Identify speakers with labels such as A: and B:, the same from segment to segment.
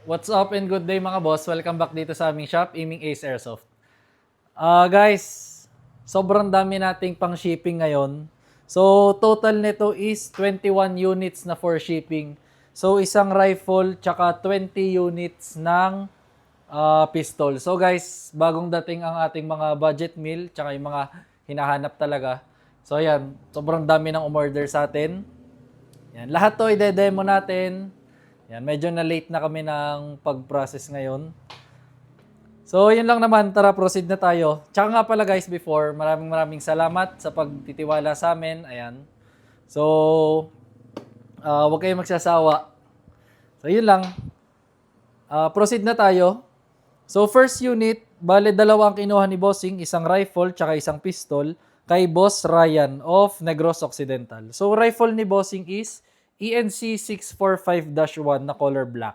A: What's up and good day mga boss? Welcome back dito sa aming shop, Aiming Ace Airsoft. Guys, sobrang dami nating pang shipping ngayon. So, total nito is 21 units na for shipping. So, isang rifle tsaka 20 units ng pistol. So, guys, bagong dating ang ating mga budget meal tsaka yung mga hinahanap talaga. So, ayan, sobrang dami ng umorder sa atin. Yan, lahat to ide-demo natin. Yan, medyo na late na kami ng pag-process ngayon. So, yun lang naman. Tara, proceed na tayo. Tsaka nga pala guys, before, maraming salamat sa pagtitiwala sa amin. Ayan. So, huwag kayong magsasawa. So, yun lang. Proceed na tayo. So, first unit, bale dalawa ang kinuha ni Bossing, isang rifle tsaka isang pistol kay Boss Ryan of Negros Occidental. So, rifle ni Bossing is ENC 645-1 na color black.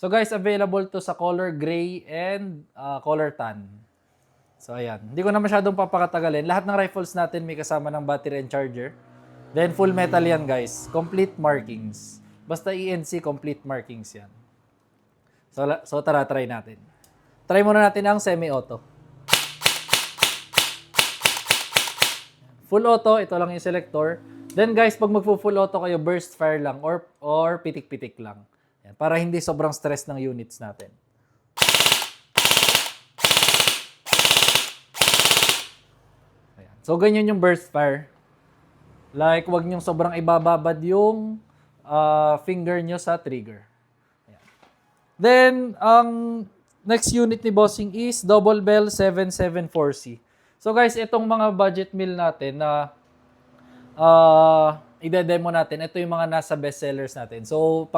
A: So guys, available to sa color gray and color tan. So ayan, hindi ko na masyadong papakatagalin. Lahat ng rifles natin may kasama ng battery and charger. Then full metal yan guys, complete markings. Basta ENC complete markings yan. So tara, try natin. Try muna natin ang semi-auto. Full auto, ito lang yung selector. Then guys, pag magpo-full auto kayo, burst fire lang or pitik-pitik lang. Yan, para hindi sobrang stress ng units natin. Ayan. So ganyan yung burst fire. Like, wag niyong sobrang ibababad yung finger nyo sa trigger. Ayan. Then, ang next unit ni Bossing is Double Bell 774C. So guys, itong mga budget meal natin na ide-demo natin, ito yung mga nasa bestsellers natin. So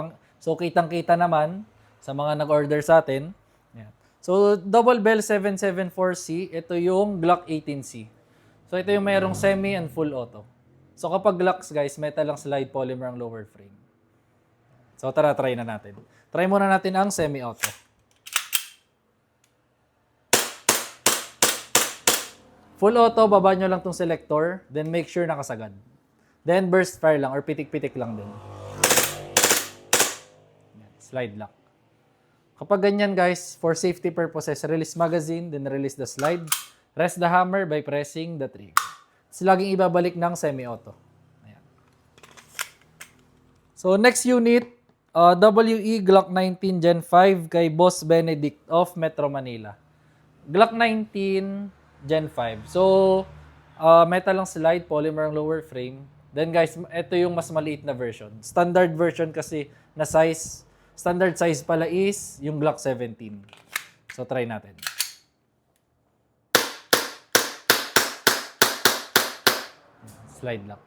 A: kitang-kita naman sa mga nag-order sa atin. Yan. So Double Bell 774C, ito yung Glock 18C. So ito yung mayroong semi and full auto. So kapag Glocks guys, metal lang slide polymer ang lower frame. So tara, try na natin. Try muna natin ang semi-auto. Full auto, baba nyo lang tong selector, then make sure nakasagad. Then burst fire lang or pitik-pitik lang din. Slide lock. Kapag ganyan guys, for safety purposes, release magazine, then release the slide. Rest the hammer by pressing the trigger. So, laging ibabalik ng semi-auto. Ayan. So, next unit, WE Glock 19 Gen 5 kay Boss Benedict of Metro Manila. Glock 19 Gen 5. So, metal lang slide, polymer ang lower frame. Then guys, ito yung mas maliit na version. Standard version kasi na size, standard size pala is yung Glock 17. So, try natin. Slide lock.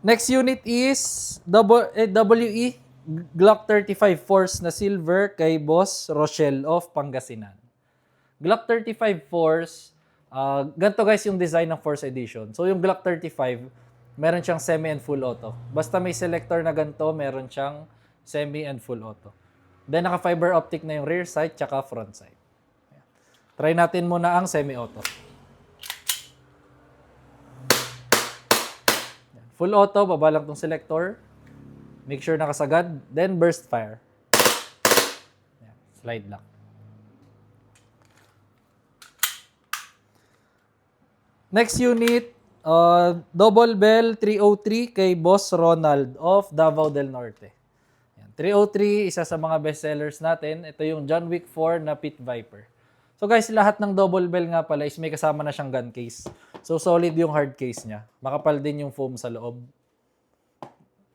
A: Next unit is WE Glock 35 Force na silver kay Boss Rochelle of Pangasinan. Glock 35 Force, ganito guys yung design ng Force Edition. So yung Glock 35, meron siyang semi and full auto. Basta may selector na ganito, meron siyang semi and full auto. Then naka-fiber optic na yung rear sight tsaka front sight. Try natin muna ang semi-auto. Full auto, baba lang tong selector. Make sure nakasagad. Then burst fire. Slide lock. Next unit, Double Bell 303 kay Boss Ronald of Davao del Norte. 303, isa sa mga bestsellers natin. Ito yung John Wick 4 na Pit Viper. So guys, lahat ng double bell nga pala is may kasama na siyang gun case. So solid yung hard case niya. Makapal din yung foam sa loob.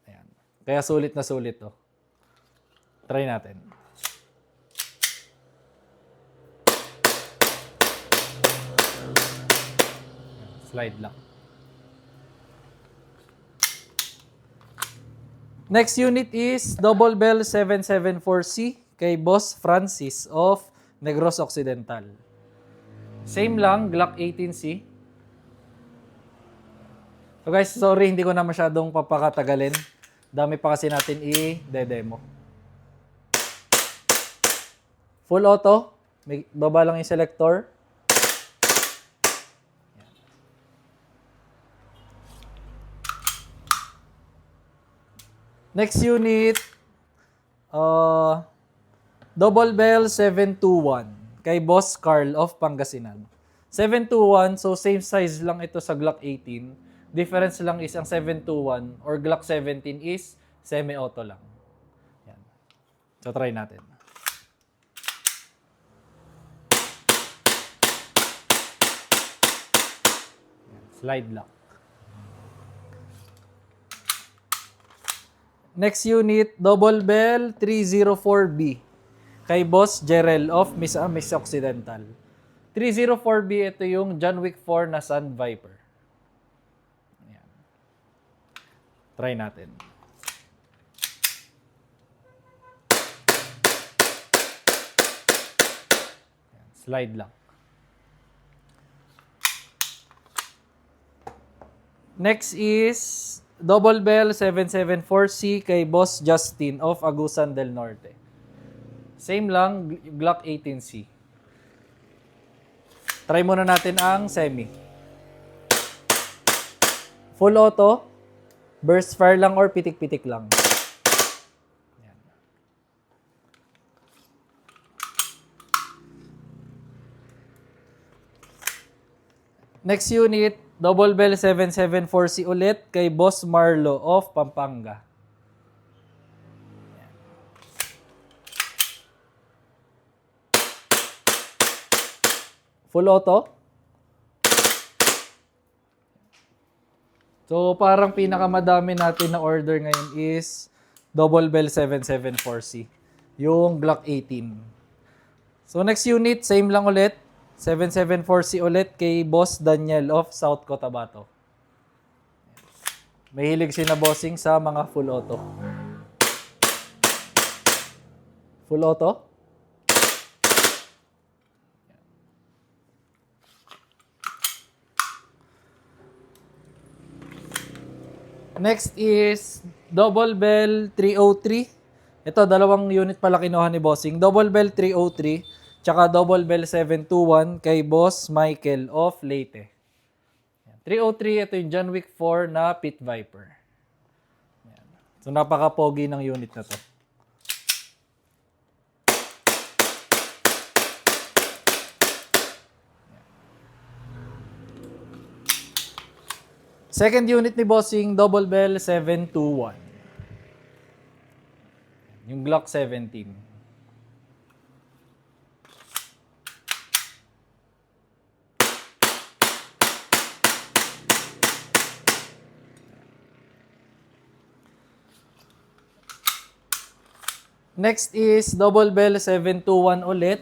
A: Ayan. Kaya sulit na sulit to. Try natin. Slide lang. Next unit is Double Bell 774C kay Boss Francis of Negros Occidental. Same lang, Glock 18C. So guys, sorry hindi ko na masyadong papakatagalin. Dami pa kasi natin i-demo. Full auto, may baba lang yung selector. Next unit, Double Bell 721 kay Boss Carl of Pangasinan. 721, so same size lang ito sa Glock 18. Difference lang is ang 721 or Glock 17 is semi-auto lang. Yan. So try natin. Yan. Slide lock. Next unit, Double Bell 304B kay Boss Jerel of Miss Occidental. 304B, ito yung John Wick 4 na Sun Viper. Ayan. Try natin. Ayan. Slide lang. Next is Double Bell 774C kay Boss Justin of Agusan del Norte. Same lang, Glock 18C. Try muna natin ang semi. Full auto, burst fire lang or pitik-pitik lang. Yan. Next unit, Double Bell 774C ulit kay Boss Marlo of Pampanga. Full auto. So, parang pinakamadami natin na order ngayon is Double Bell 774C. Yung Glock 18. So, next unit, same lang ulit. 774C ulit kay Boss Daniel of South Cotabato. Mahilig si na bossing sa mga full auto. Full auto. Next is Double Bell 303. Ito, dalawang unit pala kinuha ni Bossing. Double Bell 303, tsaka Double Bell 721 kay Boss Michael of Leyte. 303, ito yung John Wick 4 na Pit Viper. So, napaka-pogi ng unit na to. Second unit ni Bossing, Double Bell 721. Yung Glock 17. Next is Double Bell 721 ulit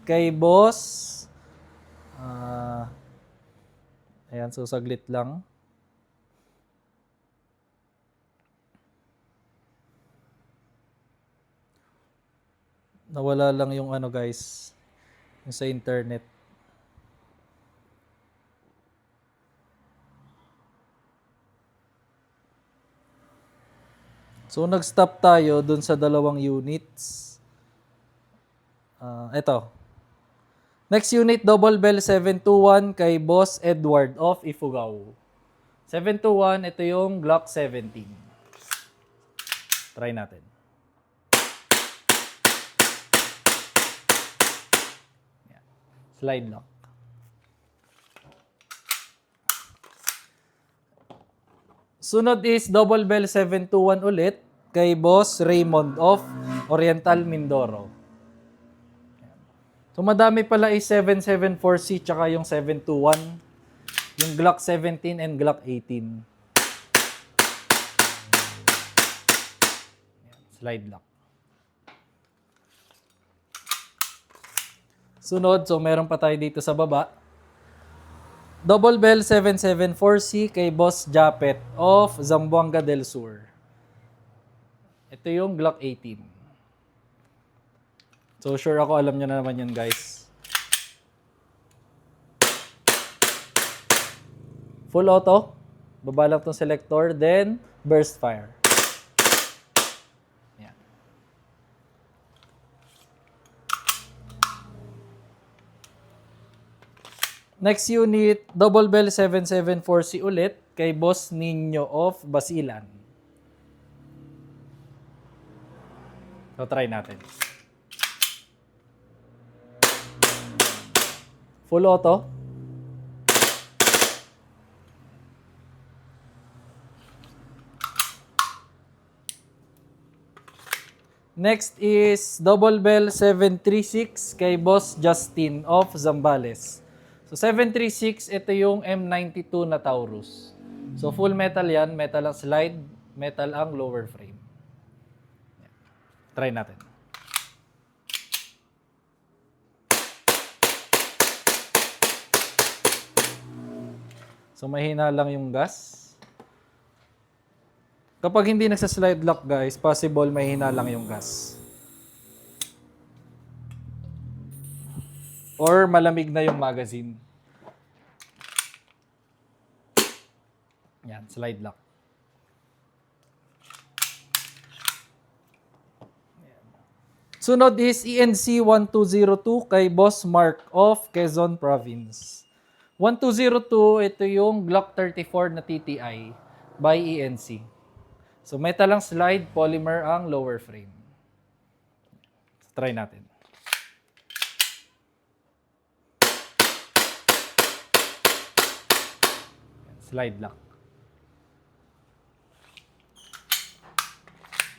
A: kay Boss. Ayan, so saglit lang. Nawala lang yung ano guys, yung sa internet. So nag-stop tayo dun sa dalawang units. Ito. Next unit, Double Bell 721 kay Boss Edward of Ifugao. 721, ito yung Glock 17. Try natin. Slide lock. Sunod is Double Bell 721 ulit kay Boss Raymond of Oriental Mindoro. So madami pala is 774C tsaka yung 721, yung Glock 17 and Glock 18. Slide lock. Sunod, so meron pa tayo dito sa baba. Double Bell 774C kay Boss Japet of Zamboanga del Sur. Ito yung Glock 18. So sure ako alam nyo na naman yun guys. Full auto. Baba lang tong selector. Then burst fire. Next unit, Double Bell 774C ulit kay Boss Nino of Basilan. So, try natin. Full auto. Next is Double Bell 736 kay Boss Justin of Zambales. So 736, ito yung M92 na Taurus. So full metal yan, metal ang slide, metal ang lower frame. Try natin. So mahina lang yung gas. Kapag hindi nagsa-slide lock guys, possible mahina lang yung gas. Or malamig na yung magazine. Yan, slide lock. Sunod is ENC 1202 kay Boss Mark of Quezon Province. 1202, ito yung Glock 34 na TTI by ENC. So metal ang slide, polymer ang lower frame. So, try natin. Slide lock.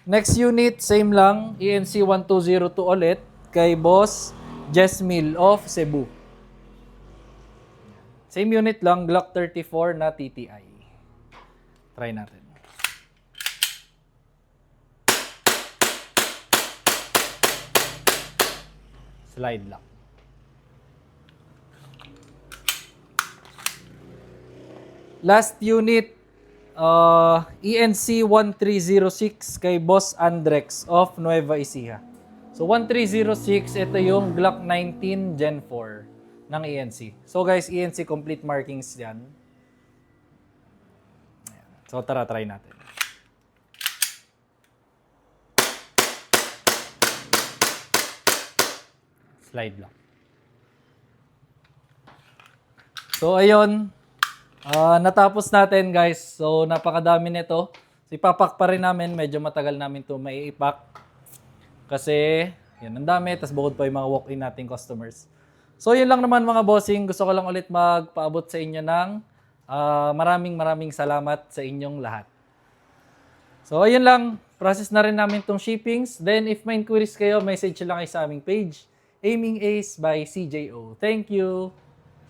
A: Next unit, same lang, ENC 1202 ulit kay Boss Jesmil of Cebu. Same unit lang, Glock 34 na TTI. Try natin. Slide lock. Last unit, ENC 1306 kay Boss Andrex of Nueva Ecija. So 1306, ito yung Glock 19 Gen 4 ng ENC. So guys, ENC complete markings yan. So tara, try natin. Slide lock. So ayun, natapos natin guys. So napakadami nito. So ipapak pa rin namin, medyo matagal namin to maiipak. Kasi yan, ang dami, tas bukod pa yung mga walk-in nating customers. So yun lang naman mga bossing, gusto ko lang ulit magpaabot sa inyo ng maraming salamat sa inyong lahat. So ayun lang, process na rin namin tong shippings. Then if may inquiries kayo, message lang kayo sa aming page, Aiming Ace by CJO. Thank you!